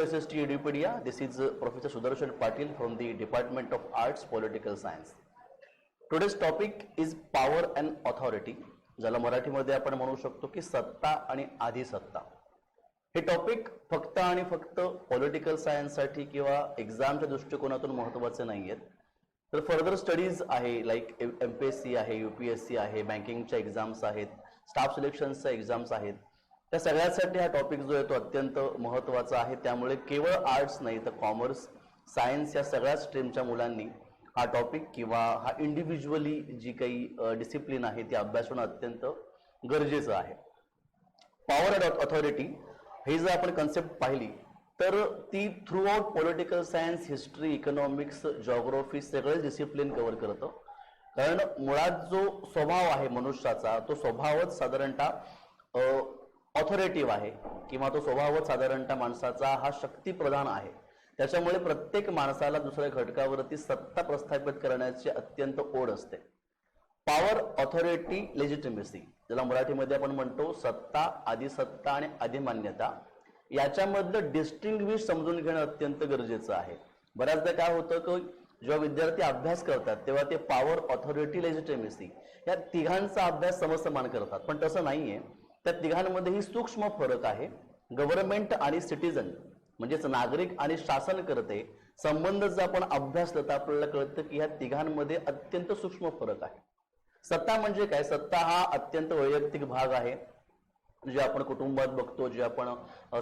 SST Edupedia. This is Professor Sudarshan Patil from the Department of Arts, Political Science. Today's topic is power and authority. ज्याला मराठीमध्ये आपण म्हणू शकतो की सत्ता आणि आधिसत्ता. हे टॉपिक फक्त आणि फक्त पॉलिटिकल सायन्स साठी किंवा एक्झामच्या दृष्टिकोनातून महत्त्वाचे नाहीयेत. तर फर्दर स्टडीज आहे, लाईक MPSC आहे, UPSC आहे, बँकिंगच्या एक्झाम्स आहेत, स्टाफ सिलेक्शनच्या एक्झाम्स आहेत. त्या सगळ्यासाठी हा टॉपिक जो आहे तो अत्यंत महत्त्वाचा आहे. त्यामुळे केवळ आर्ट्स नाही तर कॉमर्स, सायन्स या सगळ्या स्ट्रीमच्या मुलांनी हा टॉपिक किंवा हा इंडिव्हिज्युअली जी काही डिसिप्लिन आहे ती अभ्यास होणं अत्यंत गरजेचं आहे. पॉवर अँड ऑथॉरिटी ही जर आपण कन्सेप्ट पाहिली तर ती through out political science, history, economics, geography सगळेच डिसिप्लिन कव्हर करतं. कारण मुळात जो स्वभाव आहे मनुष्याचा तो स्वभावच साधारणतः ऑथॉरिटिव्ह आहे किंवा तो स्वभावच साधारणतः माणसाचा हा शक्तिप्रधान आहे. त्याच्यामुळे प्रत्येक माणसाला दुसऱ्या घटकावरती सत्ता प्रस्थापित करण्याची अत्यंत ओढ असते. पॉवर, ऑथॉरिटी, लेजिटिमेसी ज्याला मराठीमध्ये आपण म्हणतो सत्ता, आधिसत्ता आणि अधिमान्यता, याच्यामधलं डिस्टिंग्विश समजून घेणं अत्यंत गरजेचं आहे. बऱ्याचदा काय होतं की जेव्हा विद्यार्थी अभ्यास करतात तेव्हा ते पॉवर, ऑथॉरिटी, लेजिटिमेसी या तिघांचा अभ्यास समसमान करतात, पण तसं नाहीये. त्या तिघांमध्येही सूक्ष्म फरक आहे. गव्हर्नमेंट आणि सिटीजन म्हणजेच नागरिक आणि शासनकर्ते संबंध जर आपण अभ्यासलं तर आपल्याला कळतं की ह्या तिघांमध्ये अत्यंत सूक्ष्म फरक आहे. सत्ता म्हणजे काय? सत्ता हा अत्यंत वैयक्तिक भाग आहे, जे आपण कुटुंबात बघतो, जे आपण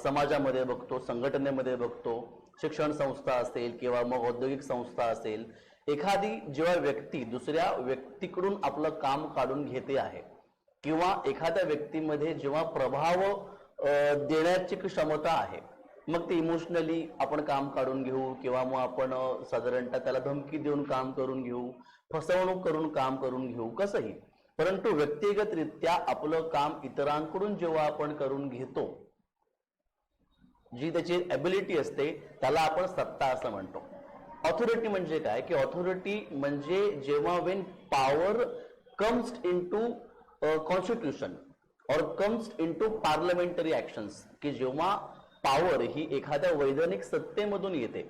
समाजामध्ये बघतो, संघटनेमध्ये बघतो, शिक्षण संस्था असेल किंवा मग औद्योगिक संस्था असेल. एखादी जेव्हा व्यक्ती दुसऱ्या व्यक्तीकडून आपलं काम काढून घेते आहे किंवा एखाद्या व्यक्तीमध्ये जेव्हा प्रभाव देण्याची क्षमता आहे, मग ते इमोशनली आपण काम काढून घेऊ किंवा मग आपण साधारणतः त्याला धमकी देऊन काम करून घेऊ, फसवणूक करून काम करून घेऊ, कसंही. परंतु व्यक्तिगतरित्या आपलं काम इतरांकडून जेव्हा आपण करून घेतो, जी त्याची एबिलिटी असते त्याला आपण सत्ता असं म्हणतो. ऑथॉरिटी म्हणजे काय? की ऑथॉरिटी म्हणजे जेव्हा Wien power comes into constitution और कम्स इनटू पार्लमेंटरी ऍक्शन्स, की जेव्हा पॉवर ही एखाद्या वैधानिक सत्तेमधून येते,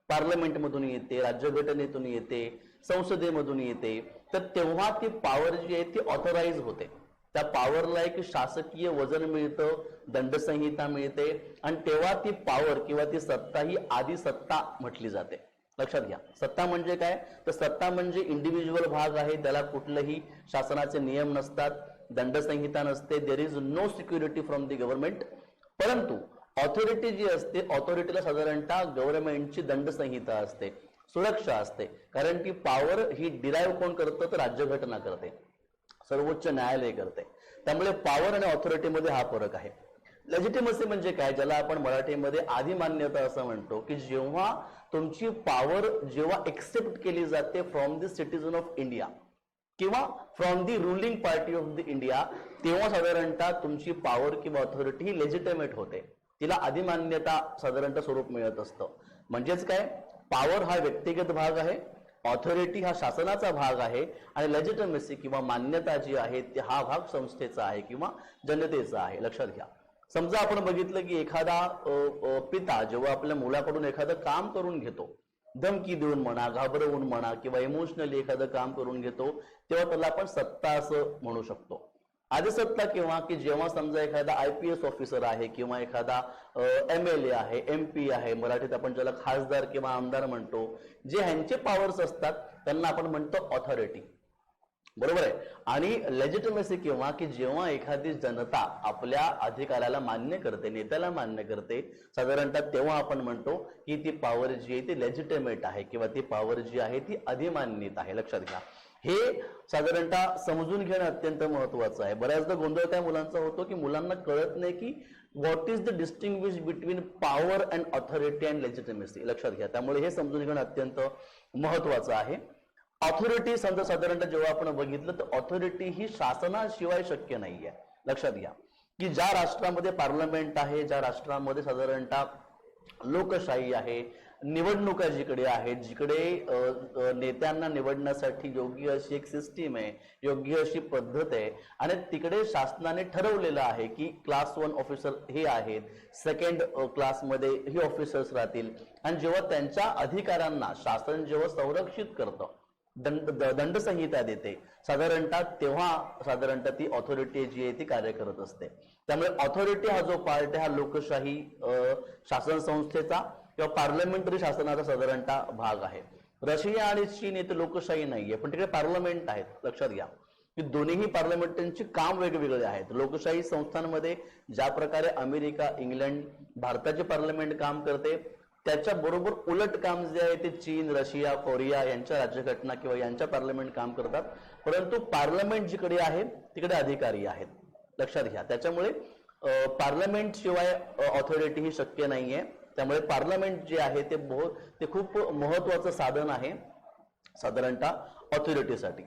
पार्लमेंटमधून येते, राज्यघटनेतून येते, संसदेमधून येते, तर तेव्हा ती पॉवर जी आहे ती ऑथराईज होते. त्या पॉवरला एक शासकीय वजन मिळतं, दंडसंहिता मिळते आणि तेव्हा ती पॉवर किंवा ती सत्ता ही आधिसत्ता म्हटली जाते. लक्षात घ्या, सत्ता म्हणजे काय? तर सत्ता म्हणजे इंडिव्हिज्युअल भाग आहे, त्याला कुठलेही शासनाचे नियम नसतात, दंडसंहिता नसते, there is no security from the government. परंतु ऑथॉरिटी जी असते, ऑथॉरिटीला साधारणतः गव्हर्नमेंटची दंडसंहिता असते, सुरक्षा असते. कारण की पॉवर ही डिराईव्ह कोण करतं? तर राज्यघटना करते, सर्वोच्च न्यायालय करते. त्यामुळे पॉवर आणि ऑथॉरिटीमध्ये हा फरक आहे. लेजिटिमसी म्हणजे काय? ज्याला आपण मराठीमध्ये अधिमान्यता असं म्हणतो, की जेव्हा तुमची पॉवर जेव्हा एक्सेप्ट केली जाते from the citizen of India किंवा from the ruling party of the India, तेव्हा साधारणतः तुमची पॉवर किंवा ऑथॉरिटी ही लेजिटिमेट होते, तिला अधिमान्यता साधारणतः स्वरूप मिळत असतं. म्हणजेच काय? पॉवर हा व्यक्तिगत भाग आहे, ऑथॉरिटी हा शासनाचा भाग आहे आणि लेजिटिमेसी किंवा मान्यता जी आहे ती हा भाग संस्थेचा आहे किंवा जनतेचा आहे. लक्षात घ्या, समजा आपण बघितलं की एखादा पिता जेव्हा आपल्या मुलाकडून एखादं काम करून घेतो, धमकी देऊन म्हणा, घाबरवून म्हणा किंवा इमोशनली एखादं काम करून घेतो, तेव्हा त्याला आपण सत्ता असं म्हणू शकतो. आधिसत्ता केव्हा? की जेव्हा समजा एखादा IPS ऑफिसर आहे किंवा एखादा MLA आहे, MP आहे, मराठीत आपण ज्याला खासदार किंवा आमदार म्हणतो, जे ह्यांचे पॉवर्स असतात त्यांना आपण म्हणतो ऑथॉरिटी. बरोबर आहे. आणि लेजिटिमेसी केव्हा? की जेव्हा एखादी जनता आपल्या अधिकाराला मान्य करते, नेत्याला मान्य करते, साधारणतः तेव्हा आपण म्हणतो की ती पॉवर जी आहे ती लेजिटिमेट आहे किंवा ती पॉवर जी आहे ती अधिमान्यता आहे. लक्षात घ्या, हे साधारणतः समजून घेणं अत्यंत महत्वाचं आहे. बऱ्याचदा गोंधळ त्या मुलांचा होतो की मुलांना कळत नाही की what is the distinguish between power and authority and legitimacy. लक्षात घ्या, त्यामुळे हे समजून घेणं अत्यंत महत्वाचं आहे. ऑथॉरिटी साधारणतः जेव्हा आपण बघितलं तर ऑथॉरिटी ही शासनाशिवाय शक्य नाहीये. लक्षात घ्या की ज्या राष्ट्रामध्ये पार्लमेंट आहे, ज्या राष्ट्रामध्ये साधारणतः लोकशाही आहे, निवडणुका जिकडे आहेत, जिकडे नेत्यांना निवडण्यासाठी योग्य अशी एक सिस्टीम आहे, योग्य अशी पद्धत आहे, आणि तिकडे शासनाने ठरवलेलं आहे की क्लास 1 ऑफिसर हे आहेत, सेकंड क्लासमध्ये ही ऑफिसर्स राहतील, आणि जेव्हा त्यांच्या अधिकारांना शासन जेव्हा संरक्षित करतं, दंड संहिता देते साधारणतः, तेव्हा साधारणतः ती ऑथॉरिटी जी आहे ती कार्य करत असते. त्यामुळे ऑथॉरिटी हा जो पार्ट आहे हा लोकशाही शासन संस्थेचा किंवा पार्लमेंटरी शासनाचा साधारणतः भाग आहे. रशिया आणि चीन येथे लोकशाही नाहीये, पण तिकडे पार्लमेंट आहेत. लक्षात घ्या की दोन्हीही पार्लमेंटचे काम वेगवेगळे आहेत. लोकशाही संस्थांमध्ये ज्या प्रकारे अमेरिका, इंग्लंड, भारताचे पार्लमेंट काम करते, त्याच्या बरोबर उलट काम जे आहे ते चीन, रशिया, कोरिया यांच्या राज्यघटना किंवा यांच्या पार्लमेंट काम करतात. परंतु पार्लमेंट जिकडे आहे तिकडे अधिकारी आहेत. लक्षात घ्या. त्याच्यामुळे पार्लमेंट शिवाय ऑथॉरिटी ही शक्य नाहीये. त्यामुळे पार्लमेंट जे आहे ते खूप महत्वाचं साधन आहे साधारणतः ऑथॉरिटीसाठी.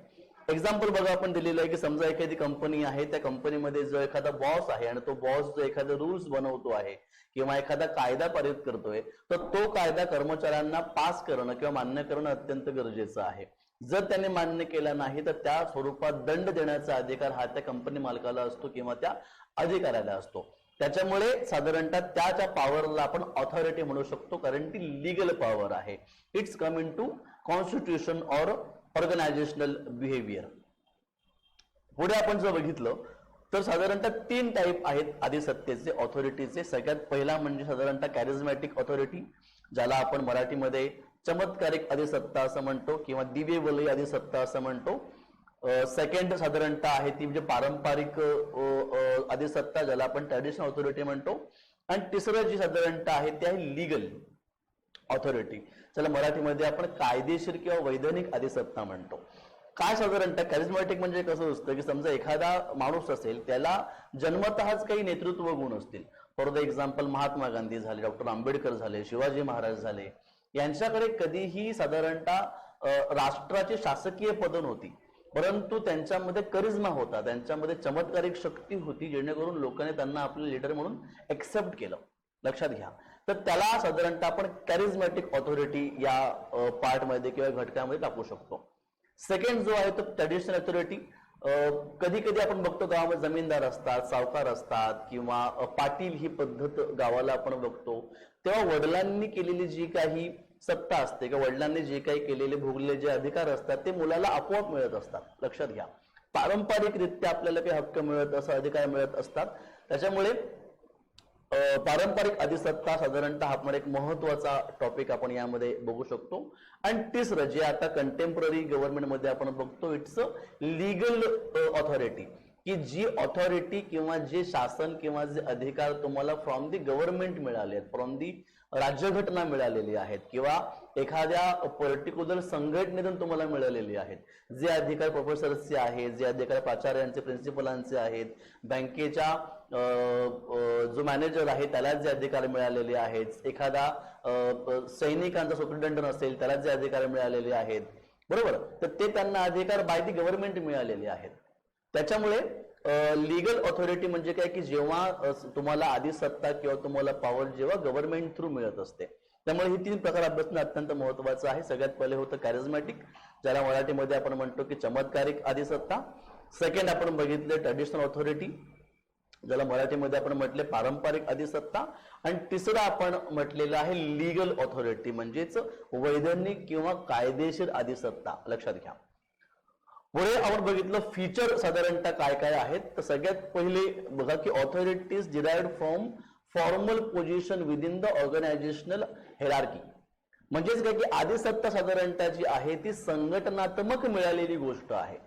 एक्झाम्पल बघा आपण दिलेलं आहे की समजा एखादी कंपनी आहे, त्या कंपनीमध्ये जो एखादा बॉस आहे आणि तो बॉस जो एखादा रूल्स बनवतो आहे किंवा एखादा कायदा पारित करतोय, तर तो कायदा कर्मचाऱ्यांना पास करणं किंवा मान्य करणं अत्यंत गरजेचं आहे. जर त्याने मान्य केला नाही तर त्या स्वरूपात दंड देण्याचा अधिकार हा त्या कंपनी मालकाला असतो किंवा त्या अधिकाऱ्याला असतो. त्याच्यामुळे साधारणतः त्याच्या पॉवरला आपण ऑथॉरिटी म्हणू शकतो, कारण ती लीगल पॉवर आहे. It's come into constitution or organisational behaviour. पुढे आपण जर बघितलं तर साधारणतः 3 टाईप आहेत अधिसत्तेचे, ऑथॉरिटीचे. सगळ्यात पहिला म्हणजे साधारणतः कॅरिझमॅटिक ऑथॉरिटी, ज्याला आपण मराठीमध्ये चमत्कारिक अधिसत्ता असं म्हणतो किंवा दिव्यवलयी अधिसत्ता असं म्हणतो. सेकंड साधारणतः आहे ती म्हणजे पारंपरिक अधिसत्ता, ज्याला आपण ट्रॅडिशनल ऑथॉरिटी म्हणतो. आणि तिसरं जी साधारणतः आहे ते आहे लीगल ऑथॉरिटी, ज्याला मराठीमध्ये आपण कायदेशीर किंवा वैधानिक अधिसत्ता म्हणतो. काय साधारणतः कॅरिझमॅटिक म्हणजे कसं असतं की समजा एखादा माणूस असेल, त्याला जन्मतःच काही नेतृत्व गुण असतील. For the example Mahatma Gandhi झाले, डॉक्टर आंबेडकर झाले, शिवाजी महाराज झाले, यांच्याकडे कधीही साधारणतः राष्ट्राची शासकीय पद नव्हती, परंतु त्यांच्यामध्ये करिश्मा होता, त्यांच्यामध्ये चमत्कारिक शक्ती होती, जेणेकरून लोकांनी त्यांना आपले लीडर म्हणून एक्सेप्ट केलं. लक्षात घ्या. तर त्याला साधारणतः आपण कॅरिझमॅटिक ऑथॉरिटी या पार्टमध्ये किंवा घटकामध्ये टाकू शकतो. सेकंड जो आहे तो ट्रॅडिशनल ऑथॉरिटी. कधी कधी आपण बघतो गावामध्ये जमीनदार असतात, सावकार असतात किंवा पाटील ही पद्धत गावाला आपण बघतो, तेव्हा वडिलांनी केलेली जी काही सत्ता असते किंवा वडिलांनी जे काही केलेले भोगलेले जे अधिकार असतात ते मुलाला आपोआप मिळत असतात. लक्षात घ्या. पारंपरिकरित्या आपल्याला काही हक्क मिळत असं अधिकार मिळत असतात. त्याच्यामुळे पारंपरिक अधिसत्ता साधारणतः हा पण एक महत्वाचा टॉपिक आपण यामध्ये बघू शकतो. आणि तिसरं जे आता कंटेम्पररी गव्हर्नमेंटमध्ये आपण बघतो, इट्स लीगल ऑथॉरिटी, की जी ऑथॉरिटी किंवा जे शासन किंवा जे अधिकार तुम्हाला फ्रॉम दी गव्हर्नमेंट मिळाले आहेत, फ्रॉम दी राज्यघटना मिळालेली आहेत किंवा एखाद्या पर्टिक्युलर संघटनेतून तुम्हाला मिळालेली आहेत. जे अधिकार प्रोफेसर्सचे आहेत, जे अधिकार प्राचार्यांचे, प्रिन्सिपलांचे आहेत, बँकेच्या जो मॅनेजर आहे त्याला जे अधिकार मिळालेले आहेत, एखादा सैनिकांचा सुपरिटेंडंट असेल त्याला जे अधिकार मिळालेले आहेत, बरोबर, तर ते त्यांना अधिकार बाय दी गव्हर्नमेंट मिळालेले आहेत. त्याच्यामुळे लीगल ऑथॉरिटी म्हणजे काय की जेव्हा तुम्हाला अधिसत्ता किंवा तुम्हाला पॉवर जेव्हा गव्हर्नमेंट थ्रू मिळत असते. त्यामुळे हे 3 प्रकार अभ्यासणं अत्यंत महत्वाचं आहे. सगळ्यात पहिले होतं कॅरिझमॅटिक, ज्याला मराठीमध्ये आपण म्हणतो की चमत्कारिक अधिसत्ता. सेकंड आपण बघितले ट्रॅडिशनल ऑथॉरिटी, ज्याला मराठीमध्ये आपण म्हटले पारंपरिक अधिसत्ता. आणि तिसरं आपण म्हटलेलं आहे लीगल ऑथॉरिटी, म्हणजेच वैधानिक किंवा कायदेशीर अधिसत्ता. लक्षात घ्या. पुढे आपण बघितलं फीचर साधारणतः काय काय आहेत. तर सगळ्यात पहिले बघा की authorities derived from formal position within the organisational hierarchy. म्हणजेच काय की अधिसत्ता साधारणतः जी आहे ती संघटनात्मक मिळालेली गोष्ट आहे,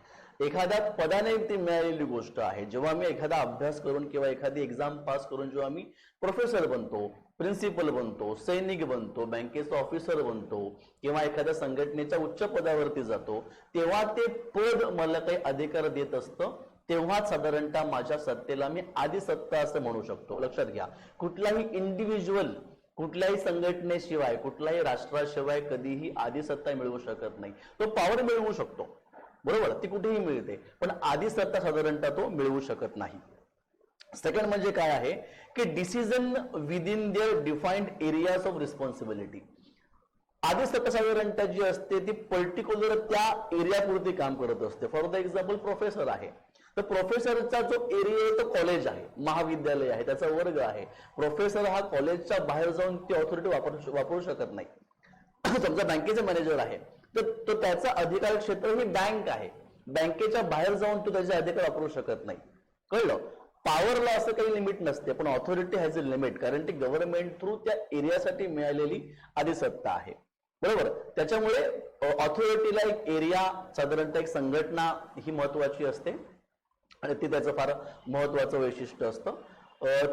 एखाद्या पदाने ती मिळालेली गोष्ट आहे. जेव्हा मी एखादा अभ्यास करून किंवा एखादी एक्झाम पास करून जेव्हा मी प्रोफेसर बनतो, प्रिन्सिपल बनतो, सैनिक बनतो, बँकेचा ऑफिसर बनतो किंवा एखाद्या संघटनेच्या उच्च पदावरती जातो, तेव्हा ते पद मला काही अधिकार देत असतं, तेव्हाच साधारणतः माझ्या सत्तेला मी अधिसत्ता असं म्हणू शकतो. लक्षात घ्या. कुठलाही इंडिव्हिज्युअल कुठल्याही संघटनेशिवाय कुठल्याही राष्ट्राशिवाय कधीही अधिसत्ता मिळवू शकत नाही. तो पॉवर मिळवू शकतो, बरोबर, ती कुठेही मिळते, पण अधिसत्ता साधारणतः तो मिळवू शकत नाही. सेकंड म्हणजे काय आहे की decision within their defined areas of responsibility. आधी साधारणतः जी असते ती पर्टिक्युलर त्या एरियापुरती काम करत असते. फॉर द एक्झाम्पल प्रोफेसर आहे, तर प्रोफेसरचा जो एरिया आहे तो कॉलेज आहे, महाविद्यालय आहे, त्याचा वर्ग आहे. प्रोफेसर हा कॉलेजच्या बाहेर जाऊन ती ऑथॉरिटी वापरू शकत नाही. समजा बँकेचा मॅनेजर आहे, तर तो त्याचा अधिकार क्षेत्र ही बँक आहे, बँकेच्या बाहेर जाऊन तो त्याचे अधिकार वापरू शकत नाही. कळलं? पॉवरला असं काही लिमिट नसते, पण ऑथॉरिटी हॅज अ लिमिट, कारण ती गव्हर्नमेंट थ्रू त्या एरियासाठी मिळालेली अधिसत्ता आहे. बरोबर? त्याच्यामुळे ऑथॉरिटीला एक एरिया, साधारणतः एक संघटना ही महत्वाची असते आणि ती त्याचं फार महत्वाचं वैशिष्ट्य असतं.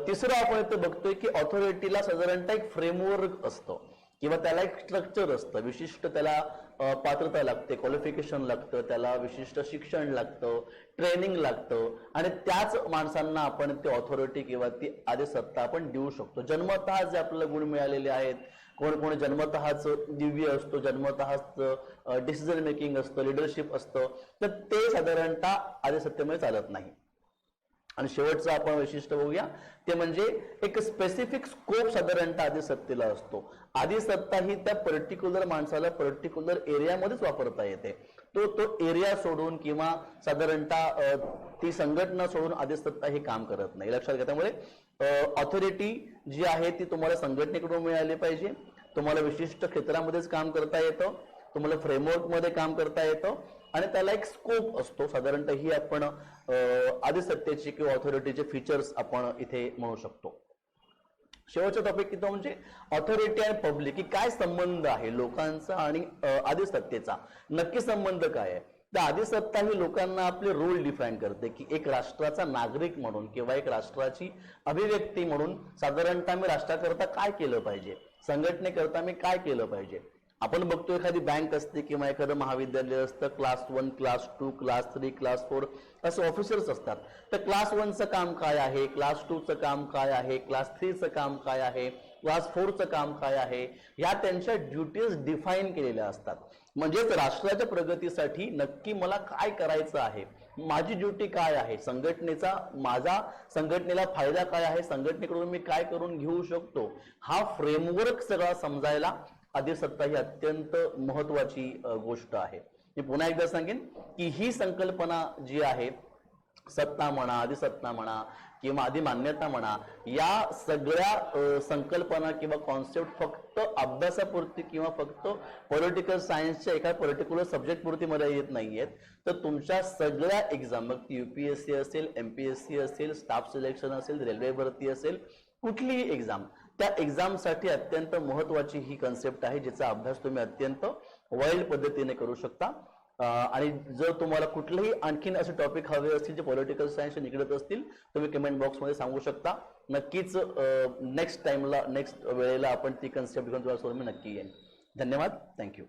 तिसरं आपण इथे बघतोय की ऑथॉरिटीला साधारणतः एक फ्रेमवर्क असतं किंवा त्याला एक स्ट्रक्चर असतं, विशिष्ट त्याला पात्रता लागते, क्वालिफिकेशन लागतं, त्याला विशिष्ट शिक्षण लागतं, ट्रेनिंग लागतं आणि त्याच माणसांना आपण ती ऑथॉरिटी किंवा ती अधिसत्ता आपण देऊ शकतो. जन्मतः जे आपल्याला गुण मिळालेले आहेत, कोण जन्मतःच दिव्य असतो, जन्मतःच डिसिजन मेकिंग असतं, लिडरशिप असतं, तर ते साधारणतः अधिसत्तेमध्ये चालत नाही. आणि शेवटचं आपण वैशिष्ट्य बघूया, ते म्हणजे एक स्पेसिफिक स्कोप साधारणतः अधिसत्तेला असतो. अधिसत्ता ही त्या पर्टिक्युलर माणसाला पर्टिक्युलर एरियामध्येच वापरता येते. तो एरिया सोडून किंवा साधारणतः ती संघटना सोडून अधिसत्ता हे काम करत नाही. लक्षात घ्या. त्यामुळे ऑथॉरिटी जी आहे ती तुम्हाला संघटनेकडून मिळाली पाहिजे, तुम्हाला विशिष्ट क्षेत्रामध्येच काम करता येतं, तुम्हाला फ्रेमवर्क मध्ये काम करता येतं आणि त्याला एक स्कोप असतो. साधारणतः ही आपण अधिसत्तेची किंवा ऑथॉरिटीचे फीचर्स आपण इथे म्हणू शकतो. शेवटचा टॉपिक किती म्हणजे ऑथॉरिटी आणि पब्लिक की काय संबंध आहे लोकांचा आणि अधिसत्तेचा, नक्की संबंध काय आहे. तर अधिसत्ता ही लोकांना आपले रोल डिफाईन करते की एक राष्ट्राचा नागरिक म्हणून किंवा एक राष्ट्राची अभिव्यक्ती म्हणून साधारणतः मी राष्ट्राकरता काय केलं पाहिजे, संघटनेकरता मी काय केलं पाहिजे. आपण बघतो एखादी बँक असते किंवा एखादं महाविद्यालय असतं, क्लास 1, क्लास 2, क्लास 3, क्लास 4 असे ऑफिसर्स असतात. तर क्लास 1चं काम काय आहे, क्लास 2चं काम काय आहे, क्लास 3चं काम काय आहे, क्लास 4चं काम काय आहे, या त्यांच्या ड्युटीज डिफाईन केलेल्या असतात. म्हणजेच राष्ट्राच्या प्रगतीसाठी नक्की मला काय करायचं आहे, माझी ड्युटी काय आहे, संघटनेचा माझा संघटनेला फायदा काय आहे, संघटनेकडून मी काय करून घेऊ शकतो, हा फ्रेमवर्क सगळा समजायला अधिसत्ता ही अत्यंत महत्वाची गोष्ट आहे. मी पुन्हा एकदा सांगेन की ही संकल्पना जी आहे, सत्ता म्हणा, अधिसत्ता म्हणा किंवा अधिमान्यता म्हणा, या सगळ्या संकल्पना किंवा कॉन्सेप्ट फक्त अभ्यासापुरती किंवा फक्त पॉलिटिकल सायन्सच्या एका पर्टिक्युलर सब्जेक्ट पुरती मर्यादित नाहीयेत. तर तुमच्या सगळ्या एक्झाम, मग ती UPSC असेल, MPSC असेल, स्टाफ सिलेक्शन असेल, रेल्वे भरती असेल, कुठलीही एक्झाम, त्या एक्झामसाठी अत्यंत महत्वाची ही कन्सेप्ट आहे, जिचा अभ्यास तुम्ही अत्यंत वाईल्ड पद्धतीने करू शकता. आणि जर तुम्हाला कुठलेही आणखीन असे टॉपिक हवे असतील जे पॉलिटिकल सायन्स निगडीत असतील, तुम्ही कमेंट बॉक्समध्ये सांगू शकता. नक्कीच नेक्स्ट वेळेला आपण ती कन्सेप्ट घेऊन तुम्हाला नक्की येईल. धन्यवाद. थँक्यू.